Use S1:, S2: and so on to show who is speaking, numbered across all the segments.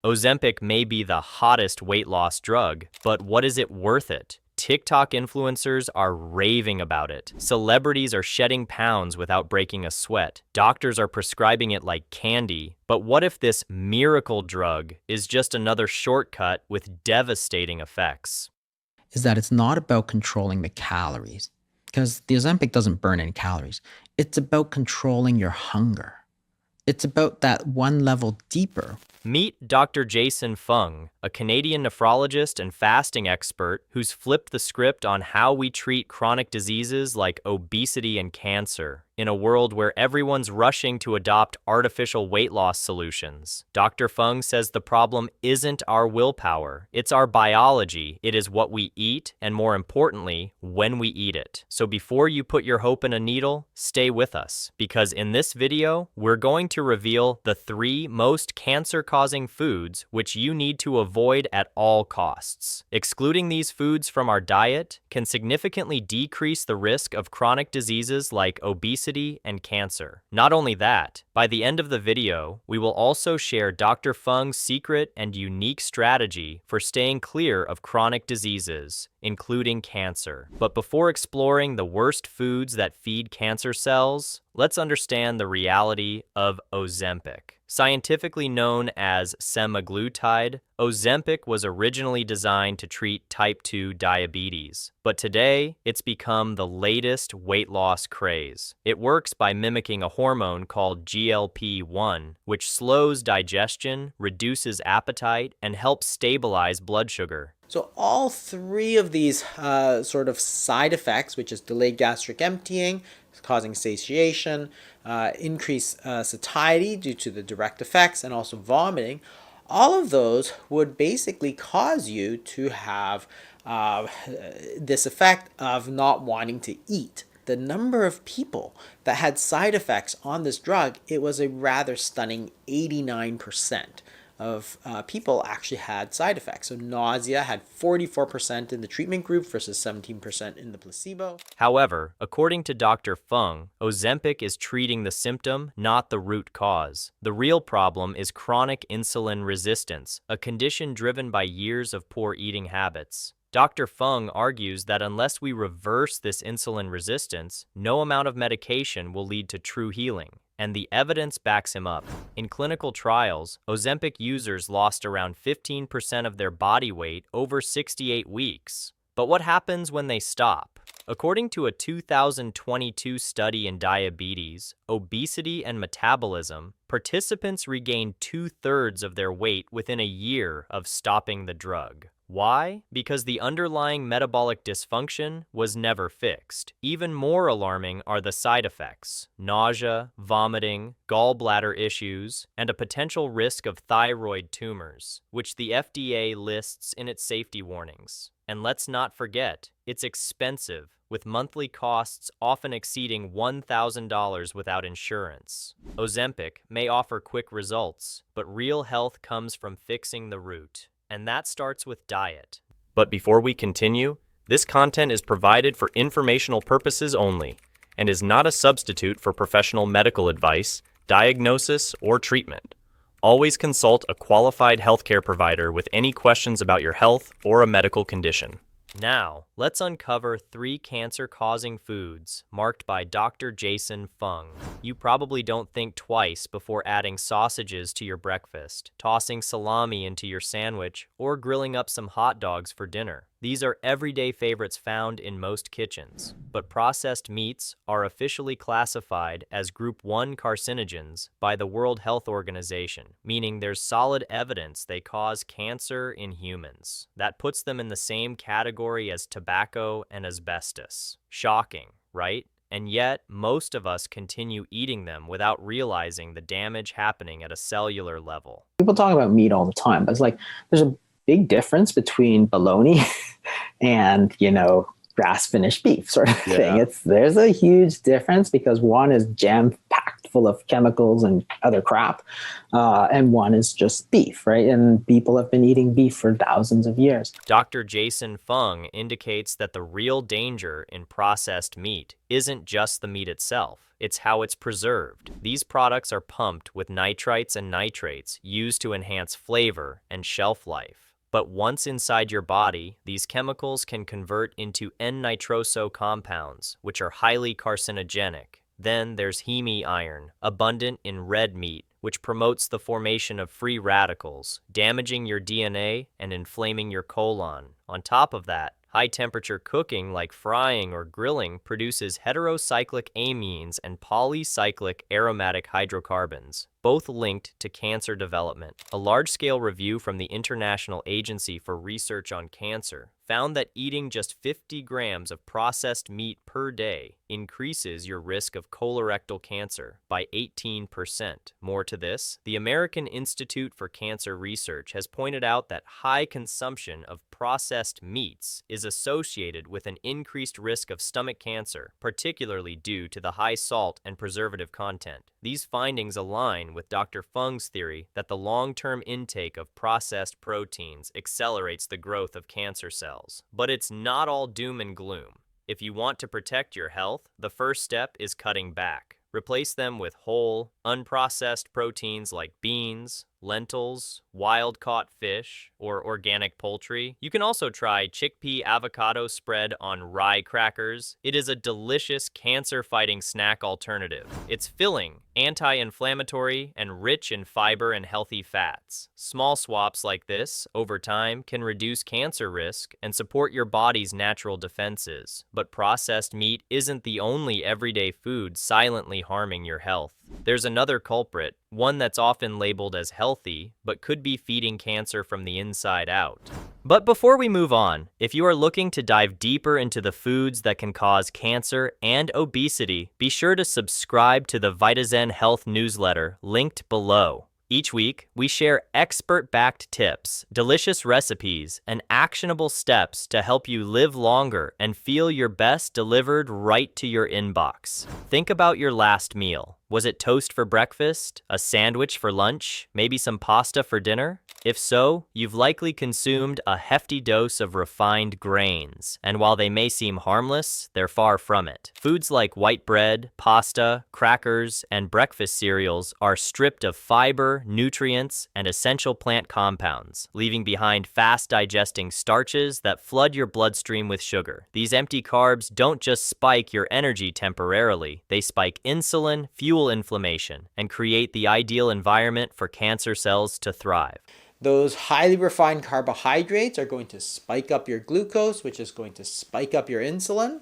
S1: Ozempic may be the hottest weight loss drug, but what is it worth it? TikTok influencers are raving about it. Celebrities are shedding pounds without breaking a sweat. Doctors are prescribing it like candy. But what if this miracle drug is just another shortcut with devastating effects?
S2: Is that it's not about controlling the calories, because the Ozempic doesn't burn any calories. It's about controlling your hunger. It's about that one level deeper.
S1: Meet Dr. Jason Fung, a Canadian nephrologist and fasting expert who's flipped the script on how we treat chronic diseases like obesity and cancer in a world where everyone's rushing to adopt artificial weight loss solutions. Dr. Fung says the problem isn't our willpower, it's our biology. It is what we eat, and more importantly, when we eat it. So before you put your hope in a needle, stay with us, because in this video, we're going to reveal the 3 most cancer-causing foods which you need to avoid at all costs. Excluding these foods from our diet can significantly decrease the risk of chronic diseases like obesity and cancer. Not only that, by the end of the video, we will also share Dr. Fung's secret and unique strategy for staying clear of chronic diseases, including cancer. But before exploring the worst foods that feed cancer cells, let's understand the reality of Ozempic. Scientifically known as semaglutide, Ozempic was originally designed to treat type 2 diabetes, but today it's become the latest weight loss craze. It works by mimicking a hormone called GLP-1, which slows digestion, reduces appetite, and helps stabilize blood sugar.
S2: So all 3 of these sort of side effects, which is delayed gastric emptying, causing satiation, increased satiety due to the direct effects, and also vomiting, all of those would basically cause you to have this effect of not wanting to eat. The number of people that had side effects on this drug, it was a rather stunning 89% of people actually had side effects. So nausea had 44% in the treatment group versus 17% in the placebo.
S1: However, according to Dr. Fung, Ozempic is treating the symptom, not the root cause. The real problem is chronic insulin resistance, a condition driven by years of poor eating habits. Dr. Fung argues that unless we reverse this insulin resistance, no amount of medication will lead to true healing. And the evidence backs him up. In clinical trials, Ozempic users lost around 15% of their body weight over 68 weeks. But what happens when they stop? According to a 2022 study in diabetes, obesity, and metabolism, participants regained 2/3 of their weight within a year of stopping the drug. Why? Because the underlying metabolic dysfunction was never fixed. Even more alarming are the side effects: nausea, vomiting, gallbladder issues, and a potential risk of thyroid tumors, which the FDA lists in its safety warnings. And let's not forget, it's expensive, with monthly costs often exceeding $1,000 without insurance. Ozempic may offer quick results, but real health comes from fixing the root. And that starts with diet. But before we continue, this content is provided for informational purposes only and is not a substitute for professional medical advice, diagnosis, or treatment. Always consult a qualified healthcare provider with any questions about your health or a medical condition. Now, let's uncover 3 cancer-causing foods marked by Dr. Jason Fung. You probably don't think twice before adding sausages to your breakfast, tossing salami into your sandwich, or grilling up some hot dogs for dinner. These are everyday favorites found in most kitchens. But processed meats are officially classified as Group 1 carcinogens by the World Health Organization, meaning there's solid evidence they cause cancer in humans. That puts them in the same category as tobacco and asbestos. Shocking, right? And yet, most of us continue eating them without realizing the damage happening at a cellular level.
S2: People talk about meat all the time, but it's like there's a big difference between bologna and, grass finished beef sort of thing. There's a huge difference because one is jam packed
S3: full of chemicals and other crap. And one is just beef, right? And people have been eating beef for thousands of years.
S1: Dr. Jason Fung indicates that the real danger in processed meat isn't just the meat itself, it's how it's preserved. These products are pumped with nitrites and nitrates used to enhance flavor and shelf life. But once inside your body, these chemicals can convert into N-nitroso compounds, which are highly carcinogenic. Then there's heme iron, abundant in red meat, which promotes the formation of free radicals, damaging your DNA and inflaming your colon. On top of that, high-temperature cooking like frying or grilling produces heterocyclic amines and polycyclic aromatic hydrocarbons, both linked to cancer development. A large-scale review from the International Agency for Research on Cancer found that eating just 50 grams of processed meat per day increases your risk of colorectal cancer by 18%. More to this, the American Institute for Cancer Research has pointed out that high consumption of processed meats is associated with an increased risk of stomach cancer, particularly due to the high salt and preservative content. These findings align with Dr. Fung's theory that the long-term intake of processed proteins accelerates the growth of cancer cells. But it's not all doom and gloom. If you want to protect your health, the first step is cutting back. Replace them with whole, unprocessed proteins like beans, lentils, wild-caught fish, or organic poultry. You can also try chickpea avocado spread on rye crackers. It is a delicious cancer-fighting snack alternative. It's filling, anti-inflammatory, and rich in fiber and healthy fats. Small swaps like this, over time, can reduce cancer risk and support your body's natural defenses. But processed meat isn't the only everyday food silently harming your health. There's another culprit, one that's often labeled as healthy, but could be feeding cancer from the inside out. But before we move on, if you are looking to dive deeper into the foods that can cause cancer and obesity, be sure to subscribe to the Vitazen Health newsletter linked below. Each week, we share expert-backed tips, delicious recipes, and actionable steps to help you live longer and feel your best delivered right to your inbox. Think about your last meal. Was it toast for breakfast, a sandwich for lunch, maybe some pasta for dinner? If so, you've likely consumed a hefty dose of refined grains, and while they may seem harmless, they're far from it. Foods like white bread, pasta, crackers, and breakfast cereals are stripped of fiber, nutrients, and essential plant compounds, leaving behind fast-digesting starches that flood your bloodstream with sugar. These empty carbs don't just spike your energy temporarily, they spike insulin, fuel inflammation, and create the ideal environment for cancer cells to thrive.
S2: Those highly refined carbohydrates are going to spike up your glucose, which is going to spike up your insulin.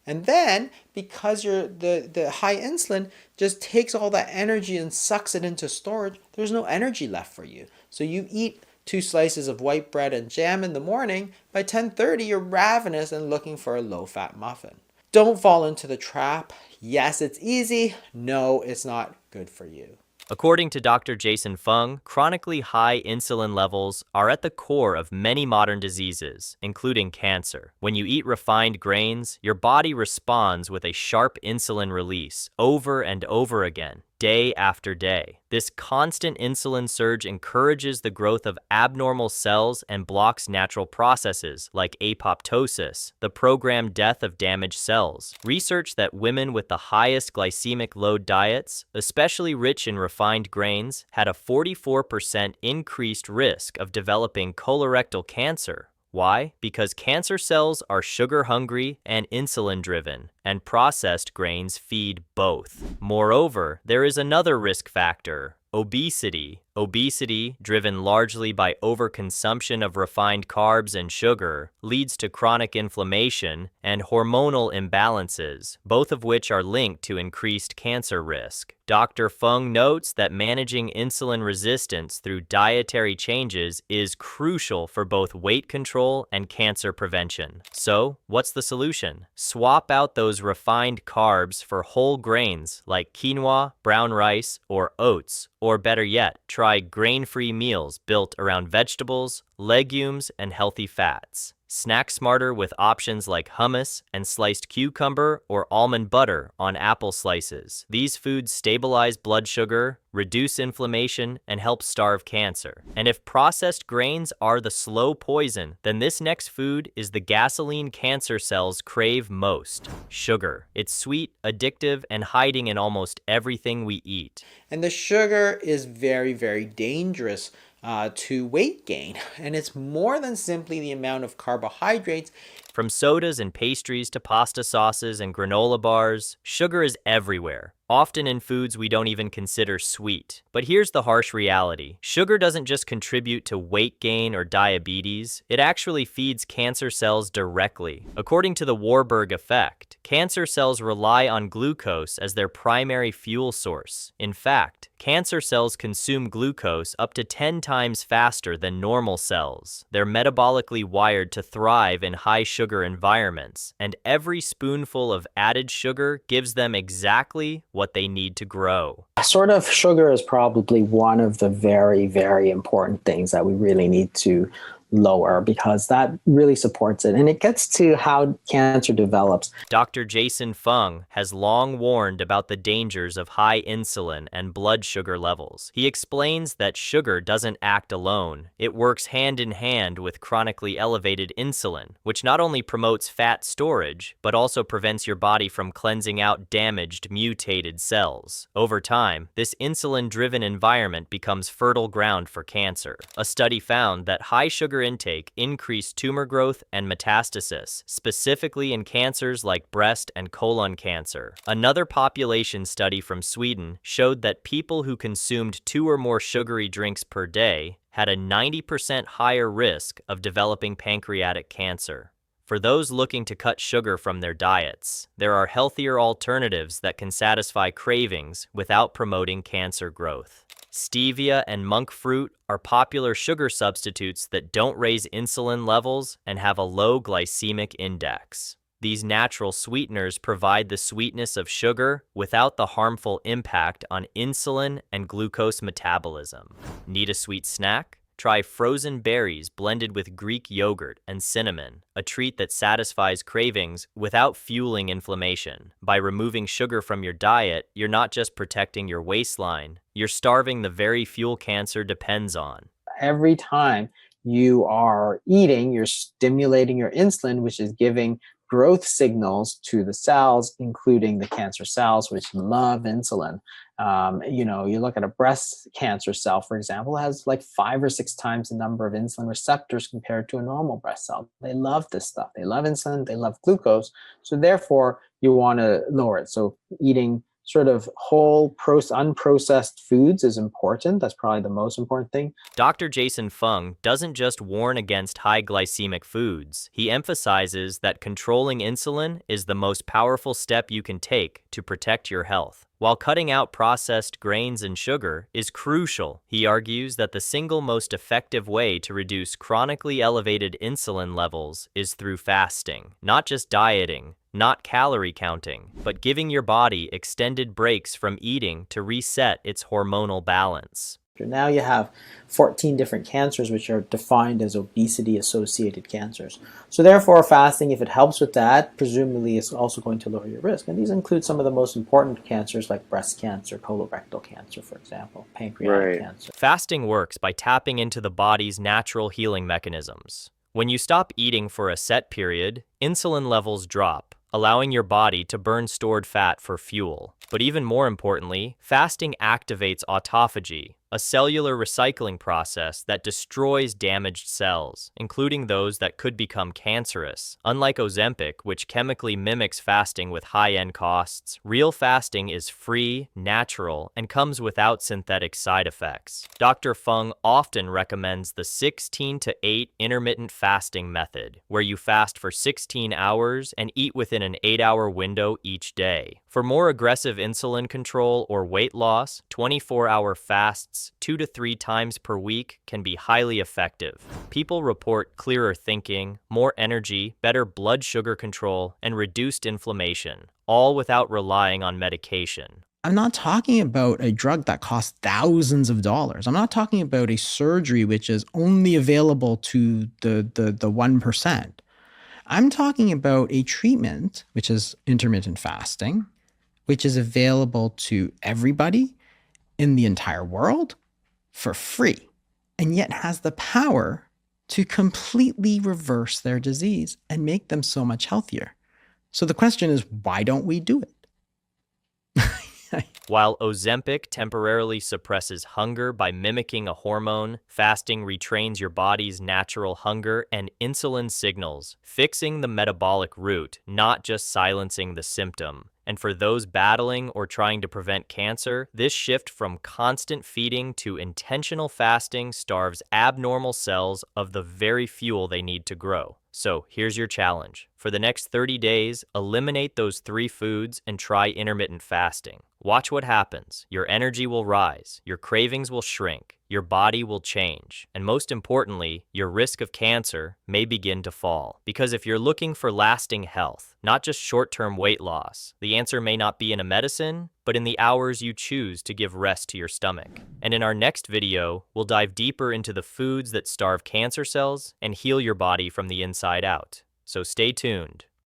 S2: And then, because the high insulin just takes all that energy and sucks it into storage, there's no energy left for you. So you eat 2 slices of white bread and jam in the morning, by 10:30 you're ravenous and looking for a low-fat muffin. Don't fall into the trap. Yes, it's easy. No, it's not good for you.
S1: According to Dr. Jason Fung, chronically high insulin levels are at the core of many modern diseases, including cancer. When you eat refined grains, your body responds with a sharp insulin release over and over again, day after day. This constant insulin surge encourages the growth of abnormal cells and blocks natural processes like apoptosis, the programmed death of damaged cells. Research that women with the highest glycemic load diets, especially rich in refined grains, had a 44% increased risk of developing colorectal cancer. Why? Because cancer cells are sugar-hungry and insulin-driven, and processed grains feed both. Moreover, there is another risk factor: obesity. Obesity, driven largely by overconsumption of refined carbs and sugar, leads to chronic inflammation and hormonal imbalances, both of which are linked to increased cancer risk. Dr. Fung notes that managing insulin resistance through dietary changes is crucial for both weight control and cancer prevention. So, what's the solution? Swap out those refined carbs for whole grains like quinoa, brown rice, or oats, or better yet, try grain-free meals built around vegetables, legumes, and healthy fats. Snack smarter with options like hummus and sliced cucumber or almond butter on apple slices. These foods stabilize blood sugar, reduce inflammation, and help starve cancer. And if processed grains are the slow poison, then this next food is the gasoline cancer cells crave most: sugar. It's sweet, addictive, and hiding in almost everything we eat.
S2: And the sugar is very, very dangerous to weight gain. And it's more than simply the amount of carbohydrates.
S1: From sodas and pastries to pasta sauces and granola bars, sugar is everywhere, often in foods we don't even consider sweet. But here's the harsh reality. Sugar doesn't just contribute to weight gain or diabetes, it actually feeds cancer cells directly. According to the Warburg effect, cancer cells rely on glucose as their primary fuel source. In fact, cancer cells consume glucose up to 10 times faster than normal cells. They're metabolically wired to thrive in high sugar environments, and every spoonful of added sugar gives them exactly what they need to grow.
S3: Sort of sugar is probably one of the very, very important things that we really need to lower, because that really supports it. And it gets to how cancer develops.
S1: Dr. Jason Fung has long warned about the dangers of high insulin and blood sugar levels. He explains that sugar doesn't act alone. It works hand in hand with chronically elevated insulin, which not only promotes fat storage, but also prevents your body from cleansing out damaged, mutated cells. Over time, this insulin-driven environment becomes fertile ground for cancer. A study found that high sugar intake increased tumor growth and metastasis, specifically in cancers like breast and colon cancer. Another population study from Sweden showed that people who consumed 2 or more sugary drinks per day had a 90% higher risk of developing pancreatic cancer. For those looking to cut sugar from their diets, there are healthier alternatives that can satisfy cravings without promoting cancer growth. Stevia and monk fruit are popular sugar substitutes that don't raise insulin levels and have a low glycemic index. These natural sweeteners provide the sweetness of sugar without the harmful impact on insulin and glucose metabolism. Need a sweet snack? Try frozen berries blended with Greek yogurt and cinnamon, a treat that satisfies cravings without fueling inflammation. By removing sugar from your diet, you're not just protecting your waistline, you're starving the very fuel cancer depends on.
S3: Every time you are eating, you're stimulating your insulin, which is giving growth signals to the cells, including the cancer cells, which love insulin. You look at a breast cancer cell, for example, has like 5 or 6 times the number of insulin receptors compared to a normal breast cell. They love this stuff. They love insulin. They love glucose. So therefore, you want to lower it. So eating sort of whole, unprocessed foods is important. That's probably the most important thing.
S1: Dr. Jason Fung doesn't just warn against high glycemic foods. He emphasizes that controlling insulin is the most powerful step you can take to protect your health. While cutting out processed grains and sugar is crucial, he argues that the single most effective way to reduce chronically elevated insulin levels is through fasting, not just dieting, not calorie counting, but giving your body extended breaks from eating to reset its hormonal balance.
S2: Now you have 14 different cancers which are defined as obesity-associated cancers. So therefore, fasting, if it helps with that, presumably is also going to lower your risk. And these include some of the most important cancers like breast cancer, colorectal cancer, for example, pancreatic cancer.
S1: Fasting works by tapping into the body's natural healing mechanisms. When you stop eating for a set period, insulin levels drop, allowing your body to burn stored fat for fuel. But even more importantly, fasting activates autophagy, a cellular recycling process that destroys damaged cells, including those that could become cancerous. Unlike Ozempic, which chemically mimics fasting with high-end costs, real fasting is free, natural, and comes without synthetic side effects. Dr. Fung often recommends the 16-8 intermittent fasting method, where you fast for 16 hours and eat within an 8-hour window each day. For more aggressive insulin control or weight loss, 24-hour fasts 2 to 3 times per week can be highly effective. People report clearer thinking, more energy, better blood sugar control, and reduced inflammation, all without relying on medication.
S4: I'm not talking about a drug that costs thousands of dollars. I'm not talking about a surgery which is only available to the 1%. I'm talking about a treatment, which is intermittent fasting, which is available to everybody in the entire world for free, and yet has the power to completely reverse their disease and make them so much healthier. So the question is, why don't we do it?
S1: While Ozempic temporarily suppresses hunger by mimicking a hormone, fasting retrains your body's natural hunger and insulin signals, fixing the metabolic root, not just silencing the symptom. And for those battling or trying to prevent cancer, this shift from constant feeding to intentional fasting starves abnormal cells of the very fuel they need to grow. So here's your challenge. For the next 30 days, eliminate those 3 foods and try intermittent fasting. Watch what happens. Your energy will rise, your cravings will shrink, your body will change, and most importantly, your risk of cancer may begin to fall. Because if you're looking for lasting health, not just short-term weight loss, the answer may not be in a medicine, but in the hours you choose to give rest to your stomach. And in our next video, we'll dive deeper into the foods that starve cancer cells and heal your body from the inside out. So stay tuned.